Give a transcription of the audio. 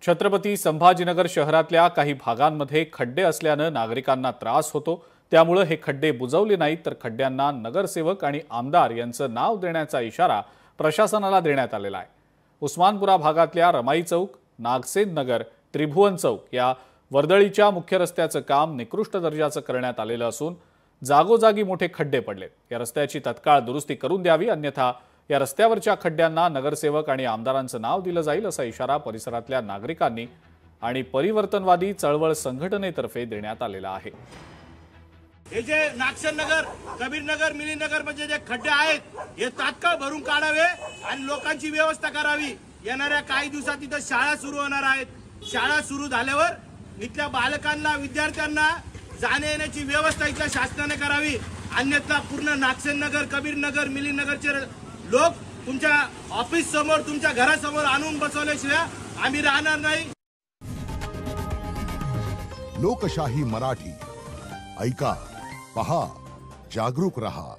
छत्रपती संभाजीनगर शहरातल्या काही भागांमध्ये खड्डे असल्यानं नागरिकांना त्रास होतो। त्यामुळे हे खड्डे बुजवले नाहीत तर खड्ड्यांना नगरसेवक आणि आमदार यांचं नाव देण्याचा इशारा प्रशासनाला देण्यात आलेला आहे। उस्मानपुरा भागातल्या रमाई चौक, नागसेन नगर, त्रिभुवन चौक या वर्दळीच्या मुख्य रस्त्याचं काम निकृष्ट दर्जाचं करण्यात आलेलं असून जागोजागी मोठे खड्डे पडलेत। या रस्त्याची तत्काळ दुरुस्ती करून द्यावी, अन्यथा या रस्त्यावरच्या खड्ड्यांना नगरसेवक आणि आमदारांचं नाव दिलं जाईल असा इशारा परिसरातल्या नागरिकांनी आणि परिवर्तनवादी चळवळ संघटनेतर्फे देण्यात आलेला आहे। हे जे नागसेन नगर, कबीर नगर, मिली नगर म्हणजे जे खड्डे आहेत हे तात्काळ भरून काढावे आणि लोकांची व्यवस्था करावी। येणाऱ्या काही दिवसात इथं शाळा सुरू होणार आहेत। शाळा सुरू झाल्यावर इथल्या बालकांना, विद्यार्थ्यांना जाणे येण्याची व्यवस्था इथल्या शासनाने करावी, अन्यथा पूर्ण नागसेन नगर, कबीर नगर, मिली नगरचे लोक तुमच्या ऑफिस समोर, तुमच्या घरासमोर आणून बसवल्याशिवाय आम्ही राहणार नाही। लोकशाही मराठी ऐका, पहा, जागरूक रहा।